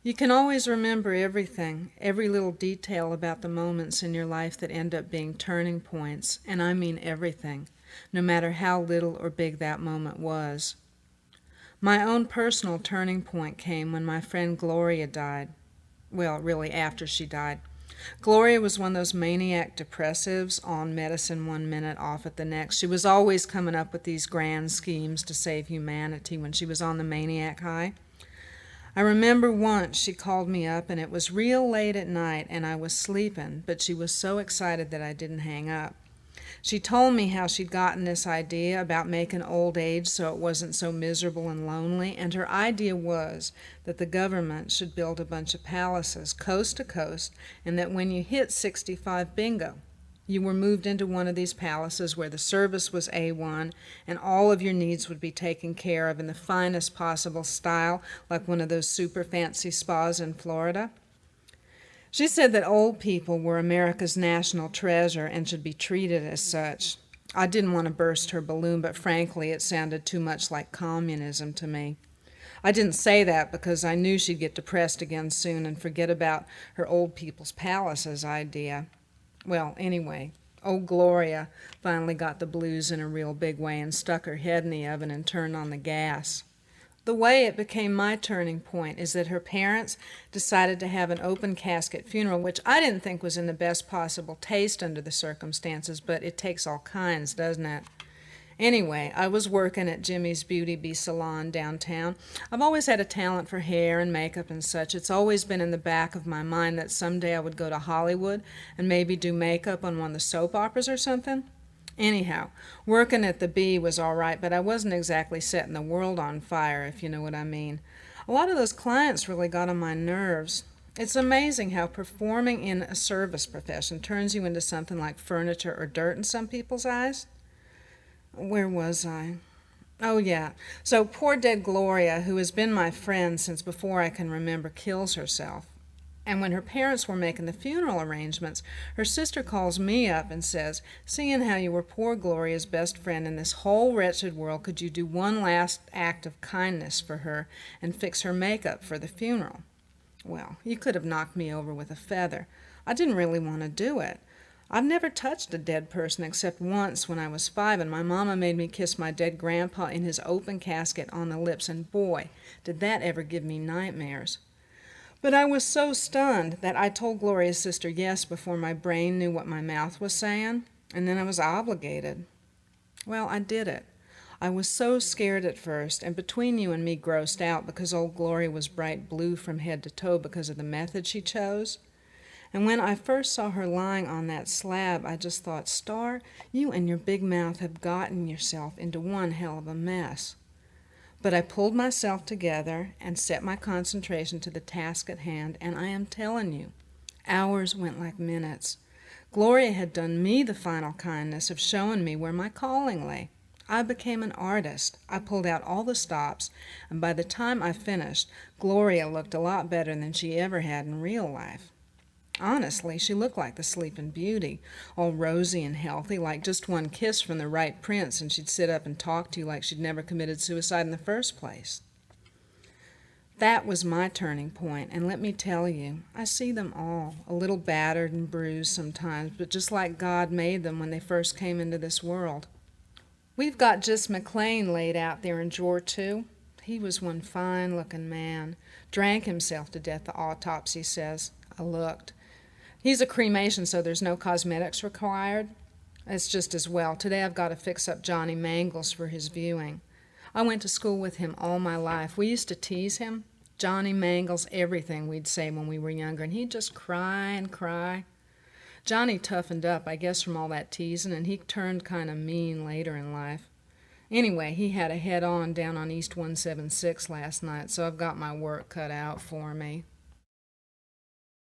You can always remember everything, every little detail about the moments in your life that end up being turning points, and I mean everything, no matter how little or big that moment was. My own personal turning point came when my friend Gloria died. Well, really, after she died. Gloria was one of those maniac depressives on medicine one minute, off at the next. She was always coming up with these grand schemes to save humanity when she was on the maniac high. I remember once she called me up, and it was real late at night, and I was sleeping, but she was so excited that I didn't hang up. She told me how she'd gotten this idea about making old age so it wasn't so miserable and lonely, and her idea was that the government should build a bunch of palaces coast to coast, and that when you hit 65, bingo, you were moved into one of these palaces where the service was A1 and all of your needs would be taken care of in the finest possible style, like one of those super fancy spas in Florida. She said that old people were America's national treasure and should be treated as such. I didn't want to burst her balloon, but frankly, it sounded too much like communism to me. I didn't say that because I knew she'd get depressed again soon and forget about her old people's palaces idea. Well, anyway, old Gloria finally got the blues in a real big way and stuck her head in the oven and turned on the gas. The way it became my turning point is that her parents decided to have an open casket funeral, which I didn't think was in the best possible taste under the circumstances, but it takes all kinds, doesn't it? Anyway, I was working at Jimmy's Beauty Bee Salon downtown. I've always had a talent for hair and makeup and such. It's always been in the back of my mind that someday I would go to Hollywood and maybe do makeup on one of the soap operas or something. Anyhow, working at the Bee was all right, but I wasn't exactly setting the world on fire, if you know what I mean. A lot of those clients really got on my nerves. It's amazing how performing in a service profession turns you into something like furniture or dirt in some people's eyes. Where was I? Oh, yeah. So poor dead Gloria, who has been my friend since before I can remember, kills herself. And when her parents were making the funeral arrangements, her sister calls me up and says, "Seeing how you were poor Gloria's best friend in this whole wretched world, could you do one last act of kindness for her and fix her makeup for the funeral?" Well, you could have knocked me over with a feather. I didn't really want to do it. I've never touched a dead person except once when I was 5, and my mama made me kiss my dead grandpa in his open casket on the lips, and boy, did that ever give me nightmares. But I was so stunned that I told Gloria's sister yes before my brain knew what my mouth was saying, and then I was obligated. Well, I did it. I was so scared at first, and between you and me grossed out because old Gloria was bright blue from head to toe because of the method she chose. And when I first saw her lying on that slab, I just thought, "Starr, you and your big mouth have gotten yourself into one hell of a mess." But I pulled myself together and set my concentration to the task at hand, and I am telling you, hours went like minutes. Gloria had done me the final kindness of showing me where my calling lay. I became an artist. I pulled out all the stops, and by the time I finished, Gloria looked a lot better than she ever had in real life. Honestly, she looked like the Sleeping Beauty, all rosy and healthy, like just one kiss from the right prince, and she'd sit up and talk to you like she'd never committed suicide in the first place. That was my turning point, and let me tell you, I see them all, a little battered and bruised sometimes, but just like God made them when they first came into this world. We've got Just McLean laid out there in drawer 2. He was one fine-looking man. Drank himself to death, the autopsy says. I looked. He's a cremation, so there's no cosmetics required. It's just as well. Today I've got to fix up Johnny Mangles for his viewing. I went to school with him all my life. We used to tease him. Johnny Mangles, everything we'd say when we were younger, and he'd just cry and cry. Johnny toughened up, I guess, from all that teasing, and he turned kind of mean later in life. Anyway, he had a head-on down on East 176 last night, so I've got my work cut out for me.